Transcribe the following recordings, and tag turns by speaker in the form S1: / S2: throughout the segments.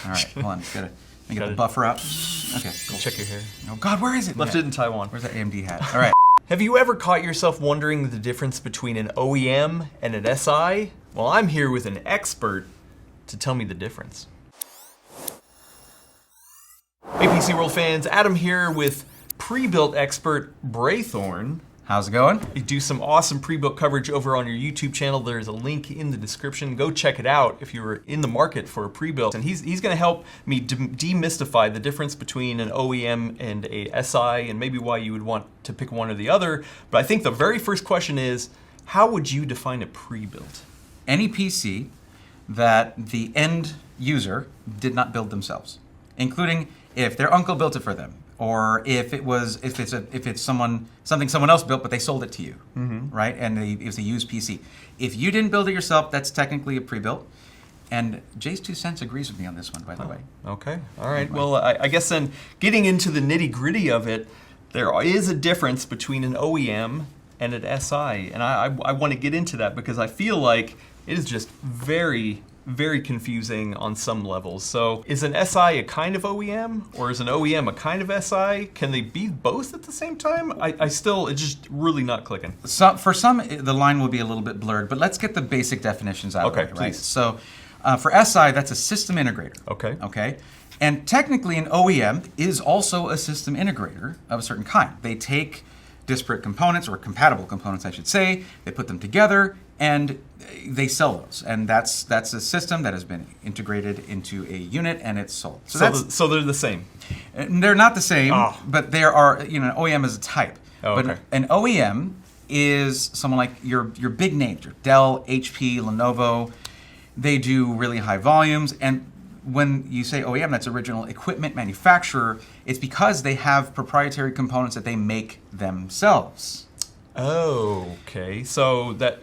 S1: All right, hold on. Gotta get the buffer out. Okay, cool.
S2: Check your hair.
S1: Oh God, where is it?
S2: Left it in Taiwan.
S1: Where's that AMD hat? All right.
S2: Have you ever caught yourself wondering the difference between an OEM and an SI? Well, I'm here with an expert to tell me the difference. Hey PC World fans, Adam here with pre-built expert Braithorn.
S1: How's it going?
S2: You do some awesome pre-built coverage over on your YouTube channel. There's a link in the description. Go check it out if you're in the market for a pre-built. And he's going to help me demystify the difference between an OEM and a SI and maybe why you would want to pick one or the other. But I think the very first question is, how would you define a pre-built?
S1: Any PC that the end user did not build themselves, including if their uncle built it for them, or if it's something someone else built but they sold it to you, right? And it was a used PC. If you didn't build it yourself, that's technically a pre-built. And Jay's 2 cents agrees with me on this one, by the way.
S2: Okay, all right. Well, I guess then getting into the nitty-gritty of it, there is a difference between an OEM and an SI, and I want to get into that because I feel like it is just very, very confusing on some levels. So is an SI a kind of OEM, or is an OEM a kind of SI? Can they be both at the same time? It's just really not clicking.
S1: For some, the line will be a little bit blurred, but let's get the basic definitions out of the way, right?
S2: Please.
S1: So for SI, that's a system integrator.
S2: Okay.
S1: Okay. And technically an OEM is also a system integrator of a certain kind. They take disparate components, or compatible components, I should say, they put them together, and they sell those, and that's a system that has been integrated into a unit and it's sold.
S2: So they're the same.
S1: They're not the same, but there are, an OEM is a type.
S2: Oh,
S1: but
S2: okay.
S1: An OEM is someone like your big names, your Dell, HP, Lenovo. They do really high volumes, and when you say OEM, that's original equipment manufacturer. It's because they have proprietary components that they make themselves.
S2: Oh, okay. So that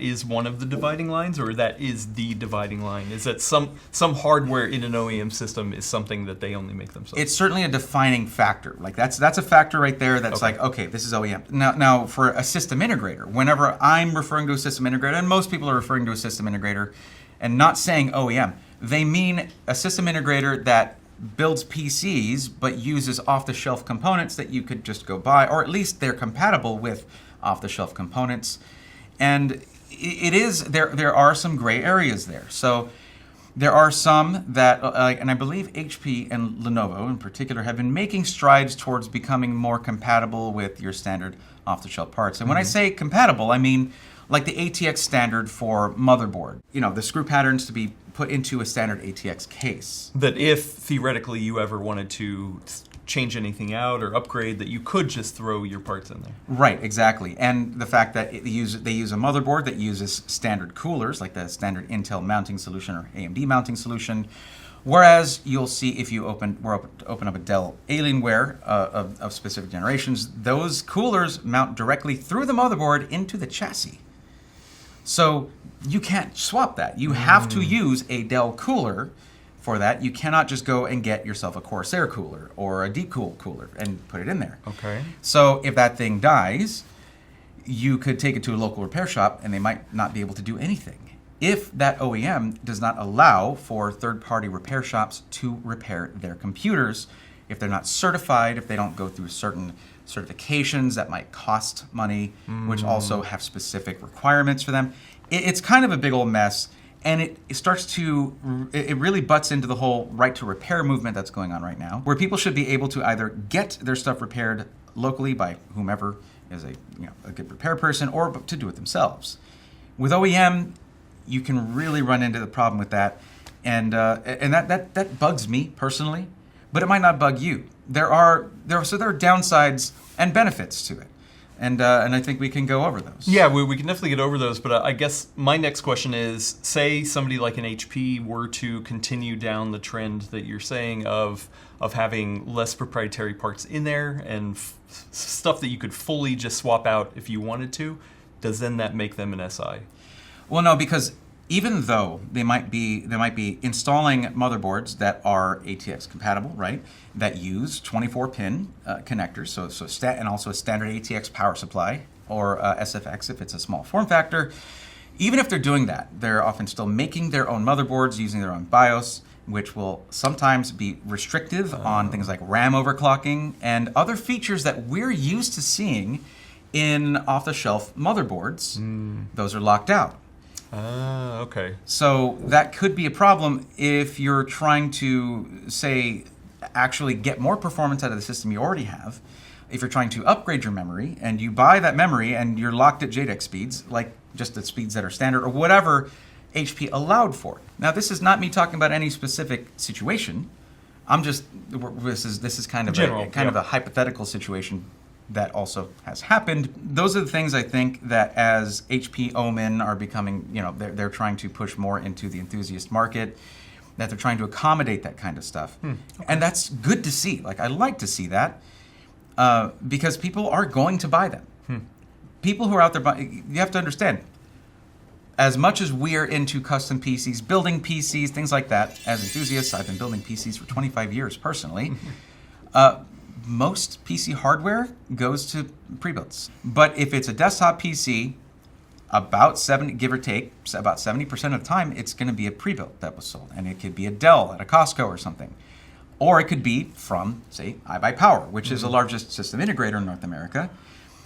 S2: is one of the dividing lines, or that is the dividing line? Is that some hardware in an OEM system is something that they only make themselves?
S1: It's certainly a defining factor. Like that's a factor right there. That's like, okay, this is OEM. Now for a system integrator, whenever I'm referring to a system integrator, and most people are referring to a system integrator, and not saying OEM, they mean a system integrator that builds PCs but uses off-the-shelf components that you could just go buy, or at least they're compatible with off-the-shelf components. And there are some gray areas there. So there are some that, and I believe HP and Lenovo in particular have been making strides towards becoming more compatible with your standard off-the-shelf parts. And when I say compatible, I mean like the ATX standard for motherboard. The screw patterns to be put into a standard ATX case.
S2: That if theoretically you ever wanted to change anything out or upgrade, that you could just throw your parts in there.
S1: Right, exactly. And the fact that they use a motherboard that uses standard coolers, like the standard Intel mounting solution or AMD mounting solution. Whereas you'll see if you open up a Dell Alienware of specific generations, those coolers mount directly through the motherboard into the chassis. So you can't swap that. You have to use a Dell cooler for that. You cannot just go and get yourself a Corsair cooler or a Deepcool cooler and put it in there.
S2: Okay.
S1: So if that thing dies, you could take it to a local repair shop and they might not be able to do anything if that OEM does not allow for third-party repair shops to repair their computers, if they're not certified, if they don't go through certain certifications that might cost money, which also have specific requirements for them. It's kind of a big old mess, and it really butts into the whole right to repair movement that's going on right now, where people should be able to either get their stuff repaired locally by whomever is a good repair person, or to do it themselves. With OEM, you can really run into the problem with that, and that bugs me personally, but it might not bug you. There are downsides and benefits to it, and I think we can go over those.
S2: Yeah, we can definitely get over those, but I guess my next question is, say somebody like an HP were to continue down the trend that you're saying of having less proprietary parts in there and stuff that you could fully just swap out if you wanted to, does then that make them an SI?
S1: Well, no, because even though they might be installing motherboards that are ATX compatible, right? That use 24-pin connectors, and also a standard ATX power supply, or SFX if it's a small form factor. Even if they're doing that, they're often still making their own motherboards, using their own BIOS, which will sometimes be restrictive on things like RAM overclocking and other features that we're used to seeing in off-the-shelf motherboards. Those are locked out.
S2: Okay.
S1: So that could be a problem if you're trying to, say, actually get more performance out of the system you already have. If you're trying to upgrade your memory and you buy that memory and you're locked at JEDEC speeds, like just the speeds that are standard or whatever HP allowed for. Now, this is not me talking about any specific situation. This is kind of
S2: General,
S1: of a hypothetical situation that also has happened. Those are the things I think that as HP Omen are becoming, they're trying to push more into the enthusiast market, that they're trying to accommodate that kind of stuff.
S2: Okay.
S1: And that's good to see. Like, I like to see that because people are going to buy them. People who are out there buying, you have to understand, as much as we're into custom PCs, building PCs, things like that, as enthusiasts, I've been building PCs for 25 years personally. Most PC hardware goes to pre-builds. But if it's a desktop PC, give or take, about 70% of the time, it's going to be a pre-built that was sold. And it could be a Dell at a Costco or something. Or it could be from, say, iBuyPower, which is the largest system integrator in North America.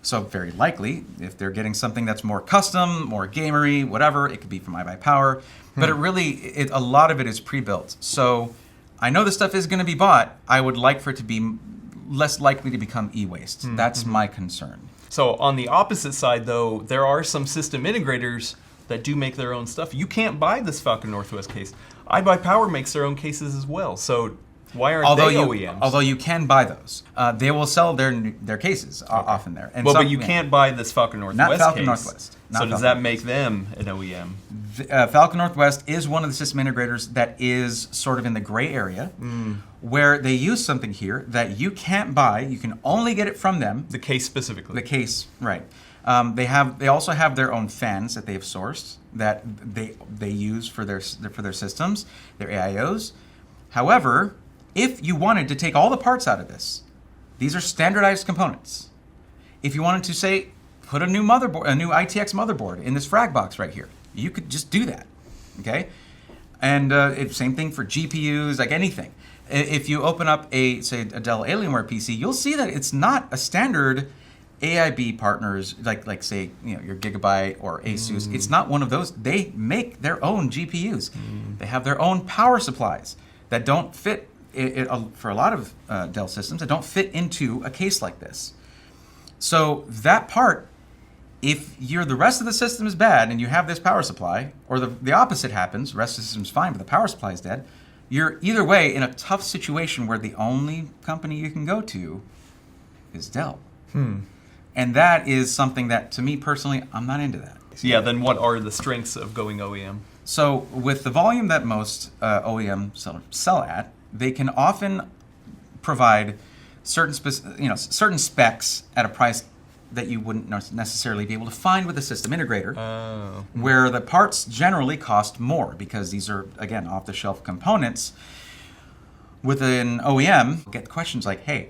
S1: So very likely, if they're getting something that's more custom, more gamery, whatever, it could be from iBuyPower. But a lot of it is pre-built. So I know this stuff is going to be bought. I would like for it to be less likely to become e-waste. That's my concern.
S2: So on the opposite side, though, there are some system integrators that do make their own stuff. You can't buy this Falcon Northwest case. iBuyPower makes their own cases as well. So why aren't they OEMs?
S1: Although you can buy those. They will sell their cases often there. And
S2: but you can't buy this Falcon Northwest
S1: Not Falcon
S2: case.
S1: Northwest.
S2: So does that make them an OEM?
S1: Falcon Northwest is one of the system integrators that is sort of in the gray area, where they use something here that you can't buy. You can only get it from them.
S2: The case specifically.
S1: The case, right. They also have their own fans that they have sourced that they use for their systems, their AIOs. However, if you wanted to take all the parts out of this, these are standardized components. If you wanted to, say, put a new ITX motherboard in this frag box right here, you could just do that, okay? And same thing for GPUs, like anything. If you open up a Dell Alienware PC, you'll see that it's not a standard AIB partners, like say, your Gigabyte or Asus. It's not one of those. They make their own GPUs. They have their own power supplies that don't fit, for a lot of Dell systems, that don't fit into a case like this. So that part, if the rest of the system is bad and you have this power supply, or the opposite happens, the rest of the system is fine but the power supply is dead, you're either way in a tough situation where the only company you can go to is Dell. And that is something that, to me personally, I'm not into that.
S2: Yeah, then what are the strengths of going OEM?
S1: So with the volume that most OEM sell at, they can often provide certain specs at a price that you wouldn't necessarily be able to find with a system integrator, where the parts generally cost more because these are, again, off-the-shelf components. With an OEM, get questions like, hey,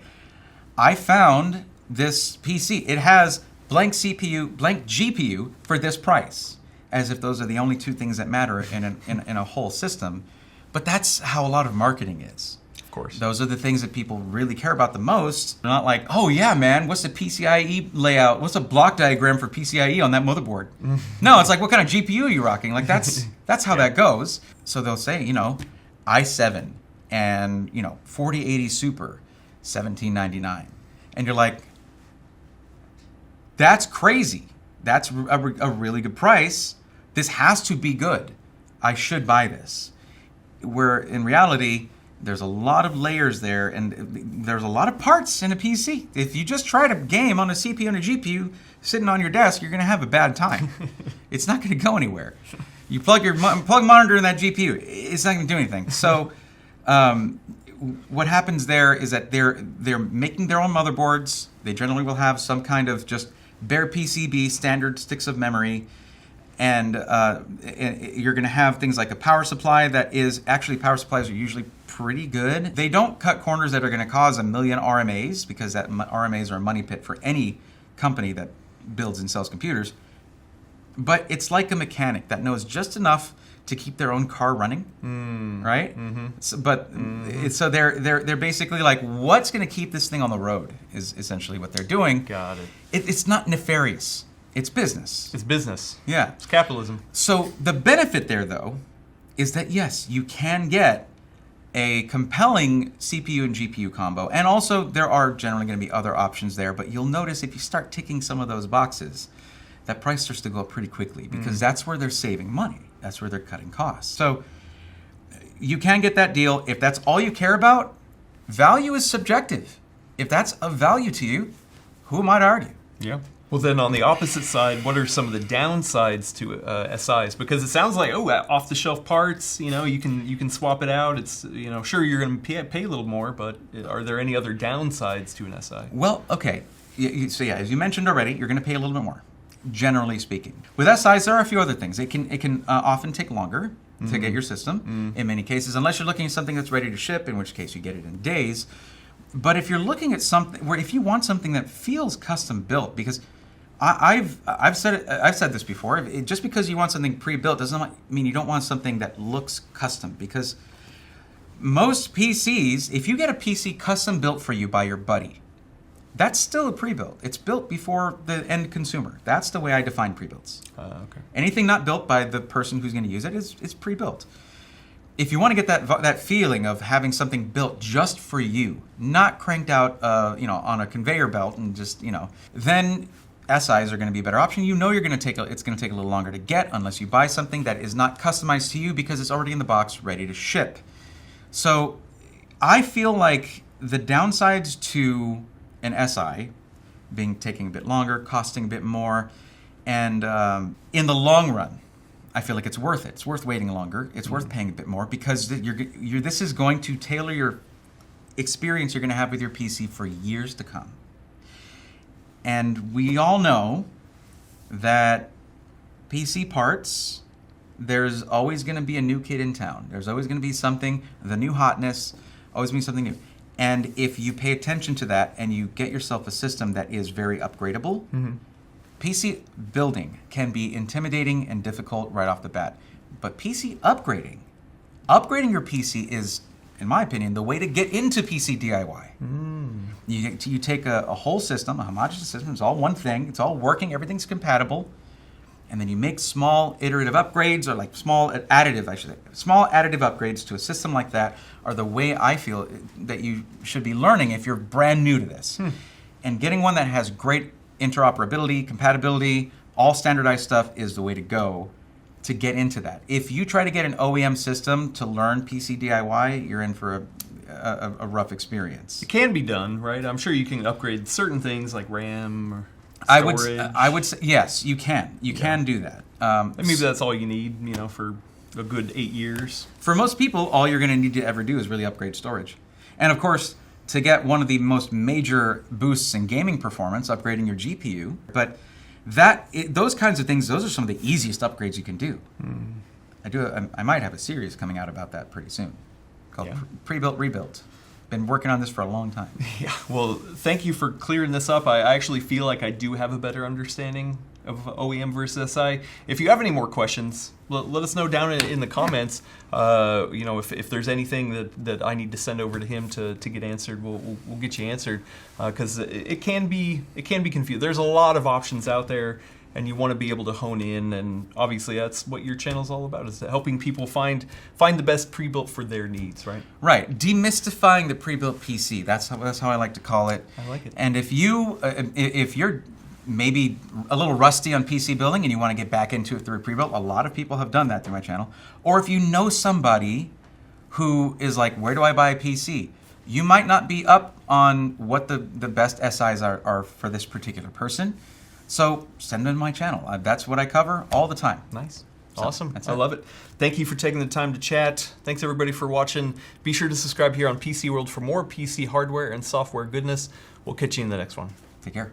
S1: I found this PC. It has blank CPU, blank GPU for this price, as if those are the only two things that matter in a whole system. But that's how a lot of marketing is.
S2: Of course.
S1: Those are the things that people really care about the most. They're not like, oh yeah, man, what's the PCIe layout? What's a block diagram for PCIe on that motherboard? No, it's like, what kind of GPU are you rocking? Like that's how that goes. So they'll say, i7 and 4080 Super, $1799, and you're like, that's crazy. That's a really good price. This has to be good. I should buy this. Where in reality, there's a lot of layers there, and there's a lot of parts in a PC. If you just try to game on a CPU and a GPU sitting on your desk, you're going to have a bad time. It's not going to go anywhere. You plug monitor in that GPU, it's not going to do anything. So what happens there is that they're making their own motherboards. They generally will have some kind of just bare PCB, standard sticks of memory. And you're going to have things like a power supply that is, actually power supplies are usually pretty good. They don't cut corners that are going to cause a million RMAs, because that RMAs are a money pit for any company that builds and sells computers. But it's like a mechanic that knows just enough to keep their own car running, right? So they're basically like, what's going to keep this thing on the road is essentially what they're doing.
S2: Got it.
S1: It's not nefarious. It's business.
S2: It's business.
S1: Yeah.
S2: It's capitalism.
S1: So the benefit there, though, is that yes, you can get a compelling CPU and GPU combo, and also there are generally going to be other options there. But you'll notice if you start ticking some of those boxes, that price starts to go up pretty quickly because that's where they're saving money. That's where they're cutting costs. So you can get that deal if that's all you care about. Value is subjective. If that's of value to you, who am I to argue?
S2: Yeah. Well, then on the opposite side, what are some of the downsides to SIs? Because it sounds like, off-the-shelf parts, you can swap it out. It's, sure, you're going to pay a little more, but are there any other downsides to an SI?
S1: Well, okay. So yeah, as you mentioned already, you're going to pay a little bit more, generally speaking. With SIs, there are a few other things. It can often take longer to get your system, in many cases, unless you're looking at something that's ready to ship, in which case you get it in days. But if you're looking at something where if you want something that feels custom built, because I've said this before. Just because you want something pre-built doesn't mean you don't want something that looks custom. Because most PCs, if you get a PC custom built for you by your buddy, that's still a pre-built. It's built before the end consumer. That's the way I define pre-builts.
S2: Okay.
S1: Anything not built by the person who's going to use it is pre-built. If you want to get that feeling of having something built just for you, not cranked out, on a conveyor belt and just, then SIs are going to be a better option. You're going to take it's going to take a little longer to get unless you buy something that is not customized to you because it's already in the box ready to ship. So I feel like the downsides to an SI being taking a bit longer, costing a bit more, and in the long run, I feel like it's worth it. It's worth waiting longer. It's worth paying a bit more because this is going to tailor your experience you're going to have with your PC for years to come. And we all know that PC parts, there's always going to be a new kid in town. There's always going to be something, the new hotness, always be something new. And if you pay attention to that and you get yourself a system that is very upgradable, PC building can be intimidating and difficult right off the bat. But PC upgrading your PC is, in my opinion, the way to get into PC DIY. You take a whole system, a homogeneous system, it's all one thing, it's all working, everything's compatible, and then you make small iterative upgrades, or like small additive upgrades to a system like that are the way I feel that you should be learning if you're brand new to this. And getting one that has great interoperability, compatibility, all standardized stuff is the way to go to get into that. If you try to get an OEM system to learn PC DIY, you're in for a rough experience.
S2: It can be done, right? I'm sure you can upgrade certain things like RAM or storage.
S1: I would say yes, you can. You can do that.
S2: And maybe that's all you need, for a good 8 years.
S1: For most people, all you're going to need to ever do is really upgrade storage. And of course, to get one of the most major boosts in gaming performance, upgrading your GPU. But those kinds of things, those are some of the easiest upgrades you can do. I might have a series coming out about that pretty soon, called Pre-Built Rebuilt. Been working on this for a long time.
S2: Yeah. Well, thank you for clearing this up. I actually feel like I do have a better understanding of OEM versus SI. If you have any more questions, let us know down in the comments. If there's anything that I need to send over to him to get answered, we'll get you answered, because it can be confusing. There's a lot of options out there, and you want to be able to hone in, and obviously that's what your channel's all about, is helping people find the best pre-built for their needs, right?
S1: Right. Demystifying the pre-built PC. That's how I like to call it.
S2: I like it.
S1: And if you're maybe a little rusty on PC building and you want to get back into it through a pre-built, a lot of people have done that through my channel. Or if you know somebody who is like, where do I buy a PC? You might not be up on what the best SIs are for this particular person. So send them to my channel. That's what I cover all the time.
S2: Nice.
S1: So,
S2: awesome. I love it. Thank you for taking the time to chat. Thanks everybody for watching. Be sure to subscribe here on PC World for more PC hardware and software goodness. We'll catch you in the next one.
S1: Take care.